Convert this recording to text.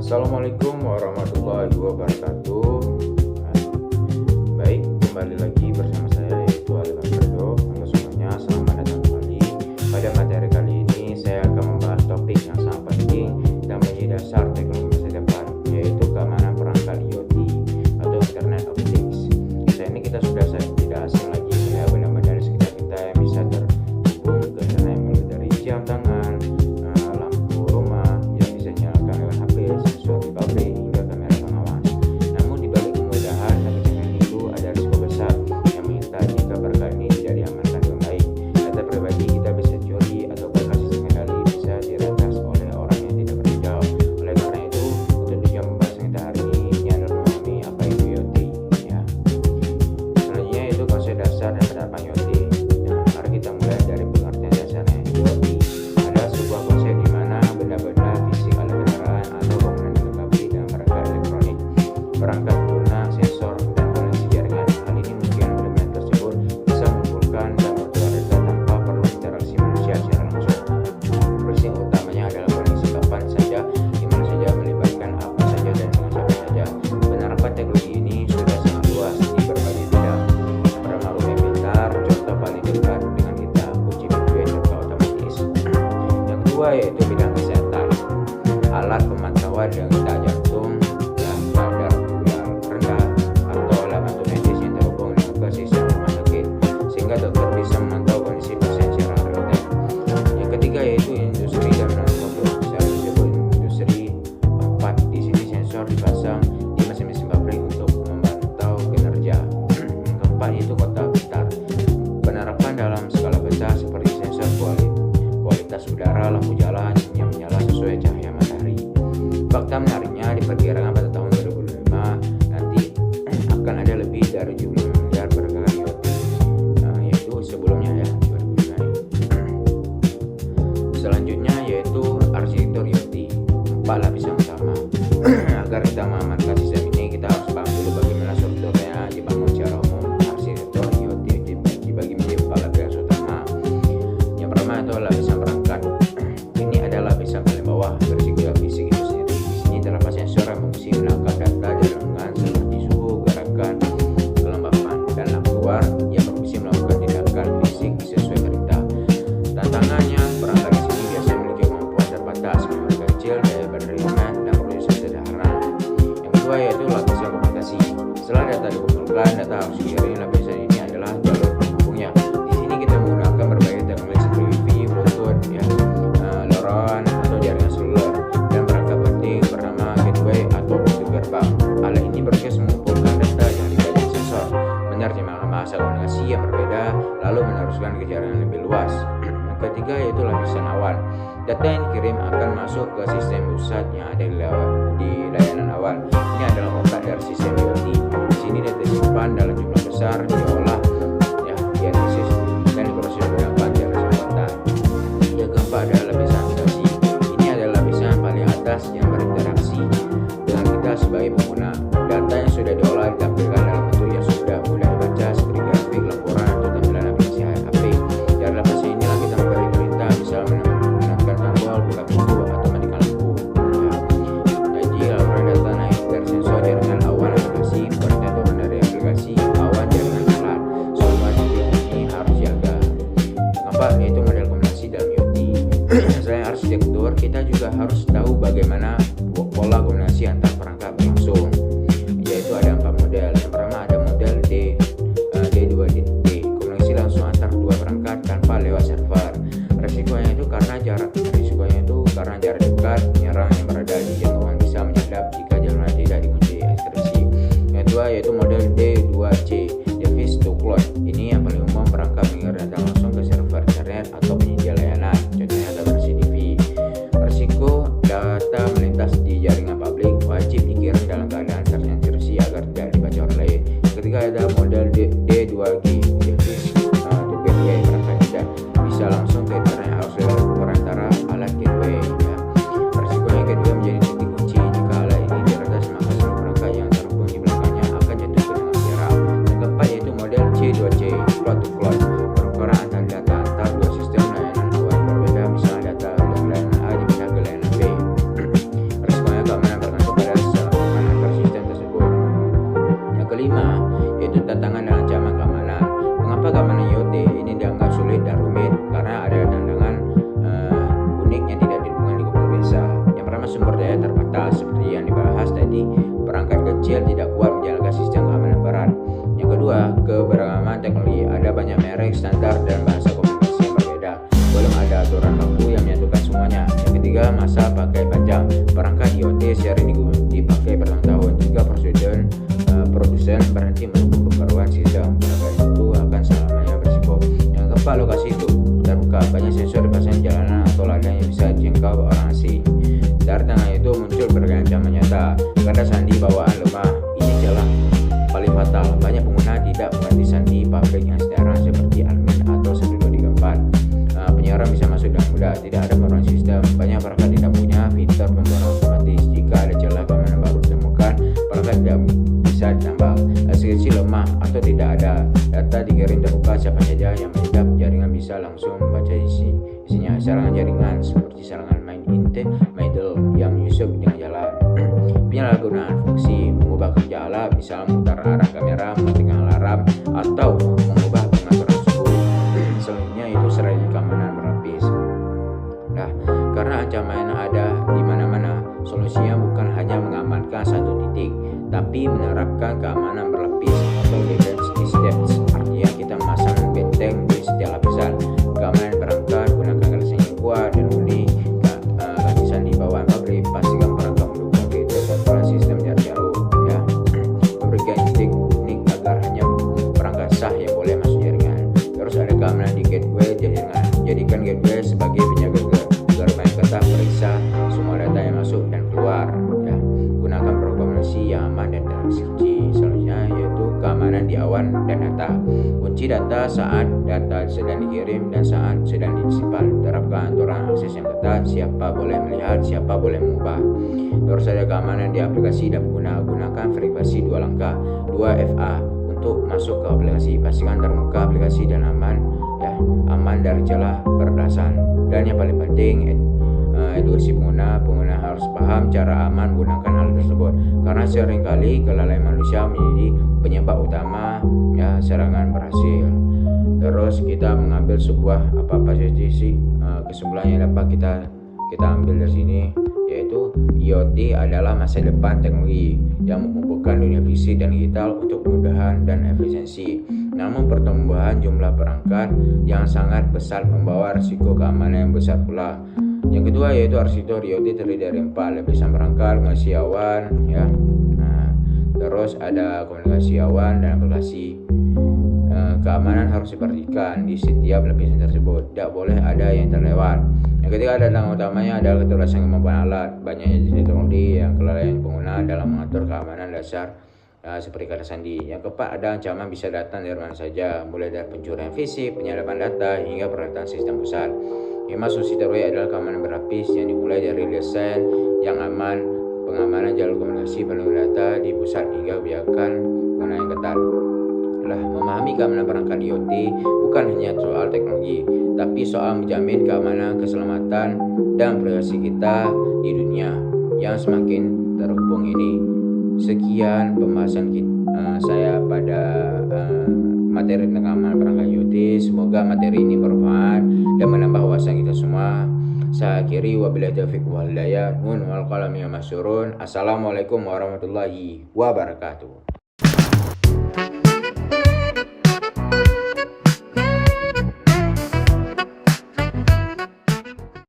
Assalamualaikum warahmatullahi wabarakatuh. Nah, baik, kembali lagi bersama saya yaitu Ali Alfredo. Halo semuanya, selamat datang kembali. Pada materi kali ini saya akan membahas topik yang sangat penting dan menjadi dasar teknologi masa depan, yaitu keamanan perangkat IoT atau Internet of Things. Saat ini kita sudah tidak asing lagi melihat benda-benda di sekitar kita yang bisa terhubung ke internet mulai dari jam tangan, lampu rumah yang bisa dinyalakan lewat HP, sensor di pabrik hingga kamera pengawas. Namun di balik kemudahan dan kecanggihan itu ada risiko besar yang menyertai jika perangkat ini tidak diamankan dengan baik. Data pribadi kita bisa dicuri atau bahkan sesekali bisa diretas oleh orang yang tidak bertanggung jawab. Oleh karena itu, untuk tujuan pembahasan kita hari ini adalah memahami apa itu IoT. Ya. Selanjutnya itu konsep dasar dan penerapan IoT. Nah, mari kita mulai dari pengertian dasarnya. IoT adalah sebuah konsep di mana benda-benda fisik alat kendaraan atau bangunan dilengkapi dengan perangkat elektronik, perangkat lunak, sensor, dan koneksi jaringan. Hal ini mungkin benda-benda tersebut bisa mengumpulkan dan bertukar data tanpa perlu interaksi manusia secara langsung. Prinsip utamanya adalah koneksi kapan saja, di mana saja, melibatkan apa saja dan dengan siapa saja. Penerapan teknologi ini sudah sangat luas di berbagai bidang. Pertama, rumah pintar, contoh paling dekat dengan kita, kunci pintu yang serba otomatis. Yang kedua yaitu bidang kesehatan, alat pemantauan detak jantung dan kadar gula rendah atau alat bantu medis yang terhubung dengan ke sistem rumah sakit sehingga dokter bisa memantau kondisi pasien secara real time. Yang ketiga yaitu industri dan manufaktur, saya disebut industri 4. Di sini sensor dipasang di mesin-mesin pabrik untuk memantau kinerja. Yang keempat yaitu kota pintar, penerapan dalam skala besar seperti sensor kualitas udara, lampu jalan yang menyala sesuai cahaya matahari. Fakta menariknya, diperkirakan pada tahun 2005 nanti akan ada lebih dari 75 miliar perangkat IoT, yaitu sebelumnya ya 2005. Selanjutnya yaitu arsitektur IoT, 4 lapisan utama. Agar kita mengamankan sistem ini, kita harus paham dulu bagaimana strukturnya dibangun secara umum. Arsitektur IoT dibagi menjadi 4 lapisan utama. Yang pertama itu lapisan perangkat. Ini adalah lapisan paling bawah, berisiko fisik itu sendiri. Di sini terdapat sensor yang berfungsi menangkap data dari lingkungan seperti suhu, gerakan, kelembapan, dan lampu luar yang berfungsi melakukan tindakan fisik sesuai perintah. Tantangannya, perangkat di sini biasanya memiliki kemampuan terbatas, memori kecil, daya baterai ringan, dan prosesor sederhana. Yang kedua yaitu lapisan komunikasi. Setelah data dikumpulkan, data harus dikirim. Lapisan ini adalah jalur penghubungnya. Di sini kita menggunakan berbagai teknologi seperti Wi-Fi, Bluetooth, LoRaWAN atau jaringan seluler, dan perangkat penting bernama gateway atau pintu gerbang. Alat ini bertugas mengumpulkan data yang dibagi sensor, menerjemahkan bahasa komunikasi yang berbeda, lalu meneruskan ke jaringan lebih luas. Yang ketiga yaitu lapisan awan. Data yang dikirim akan masuk ke sistem pusat yang ada di layanan awan. Ini adalah otak dari sistem IoT. Di sini data disimpan dalam jumlah besar, diolah, dianalisis, dan diproses menggunakan jaringan kekuatan. Yang keempat adalah lapisan aplikasi. Ini adalah lapisan paling atas yang berinteraksi dengan kita sebagai pengguna. Data yang sudah diolah ditampilkan dalam bentuk yang sudah mudah dibaca seperti grafik, laporan, atau tampilan aplikasi HP. Dari lapisan inilah kita memberi perintah, misalnya menekan tombol, buka pintu, atau matikan lampu. Jadi laporan data naik dari sensor jaringan awan aplikasi, perintah turun dari aplikasi awan jaringan alat. Semua titik ini harus jaga. Keempat yaitu model komunikasi dalam IoT. Selain arsitektur, kita juga harus tahu bagaimana pola komunikasi antar perangkat berlangsung, yaitu ada 4 model. Yang pertama ada model D2D, komunikasi langsung antar dua perangkat tanpa lewat server. Risikonya itu karena jarak dekat, penyerang yang berada di jangkauan bisa menyadap jika jaringan tidak dikunci enkripsi. Yang kedua yaitu model D2C, device to cloud. Ini yang paling umum, perangkat mengirim data langsung ke server internet atau penyedia layanan, contohnya data CCTV. Risiko data melintas di jaringan publik wajib dikirim dalam keadaan perangkat IoT sering dipakai bertahun-tahun. Jika produsen berhenti mendukung pembaruan sistem, perangkat itu akan selamanya berisiko. Yang keempat, lokasi itu terbuka. Banyak sensor dipasang di jalanan atau ladang yang bisa dijangkau orang asing. Dari tengah itu muncul berbagai ancaman nyata. Karena sandi bawaan lemah, ini jalan paling fatal. Banyak pengguna tidak mengganti sandi publik yang sederhana seperti admin atau 1234. Penyiaran bisa masuk dengan mudah, tidak ada pembaruan sistem. Banyak perangkat tidak punya fitur pembaruan otomatis. Jika ada celah keamanan baru ditemukan, perangkat tidak bisa ditambah. Eksekusi lemah atau tidak ada data dikirim terbuka, siapa saja yang menghidap jaringan bisa langsung membaca isinya. Serangan jaringan seperti serangan middle yang menyusup dengan jalan. Penyalahgunaan fungsi mengubah kerja alat, misalnya memutar arah kamera, mematikan alarm, atau mengubah pengaturan suhu. Selanjutnya itu strategi keamanan berlapis. Nah, karena ancaman ada di mana-mana, solusinya bukan hanya mengamankan satu titik, tapi menerapkan keamanan berlapis atau defense in steps. Artinya kita memasang benteng di setiap lapisan. Keamanan perangkat, gunakan garis yang kuat dan unik. Ganti sandi bawaan pabrik, pastikan perangkat mendukung fitur kontrol sistem jarak jauh. Ya, memberikan teknik agar hanya perangkat sah yang boleh masuk jaringan. Terus ada keamanan di gateway jaringan. Jadikan gateway sebagai penjaga gerbang ketat, periksa semua data yang masuk dan keluar. Ya, gunakan programasi yang aman dan terencana. Selanjutnya yaitu keamanan di awan dan data. Kunci data saat data sedang dikirim dan saat sedang disimpan. Terapkan aturan akses yang ketat, siapa boleh melihat, siapa boleh mengubah. Terus ada keamanan di aplikasi dan pengguna. Gunakan verifikasi 2 langkah, 2FA untuk masuk ke aplikasi. Pastikan terbuka aplikasi dan aman, ya, aman dari celah peretasan. Dan yang paling penting, edukasi pengguna harus paham cara aman menggunakan hal tersebut, karena seringkali kelalaian manusia menjadi penyebab utama, ya, serangan berhasil. Terus kita mengambil sebuah apa saja sih kesimpulan yang dapat kita ambil dari sini, yaitu IoT adalah masa depan teknologi yang menghubungkan dunia fisik dan digital untuk kemudahan dan efisiensi. Namun pertumbuhan jumlah perangkat yang sangat besar membawa risiko keamanan yang besar pula. Yang kedua yaitu arsitektur IoT terdiri dari 4 lapisan perangkat, komunikasi awan, ya. Terus ada komunikasi awan dan aplikasi. Keamanan harus diperhatikan di setiap lapisan tersebut, tidak boleh ada yang terlewat. Yang ketiga, tantangan utamanya adalah keterbatasan kemampuan alat. Banyaknya jenis teknologi yang kelalaian pengguna dalam mengatur keamanan dasar, seperti kata sandi. Yang keempat, ada ancaman bisa datang dari mana saja, mulai dari pencurian fisik, penyadapan data, hingga peralatan sistem pusat. Lima, solusi terbaik adalah keamanan berlapis yang dimulai dari desain yang aman, pengamanan jalur komunikasi penuh data di pusat, hingga kebijakan penggunaan yang ketat. Memahami keamanan perangkat IoT bukan hanya soal teknologi, tapi soal menjamin keamanan, keselamatan, dan privasi kita di dunia yang semakin terhubung ini. Sekian pembahasan saya pada materi tentang keamanan perangkat IoT. Semoga materi ini bermanfaat dan menambah wawasan kita semua. Saya akhiri, wabillahi taufiq wal hidayah. Nun wal qalam ya masyurun. Assalamualaikum warahmatullahi wabarakatuh.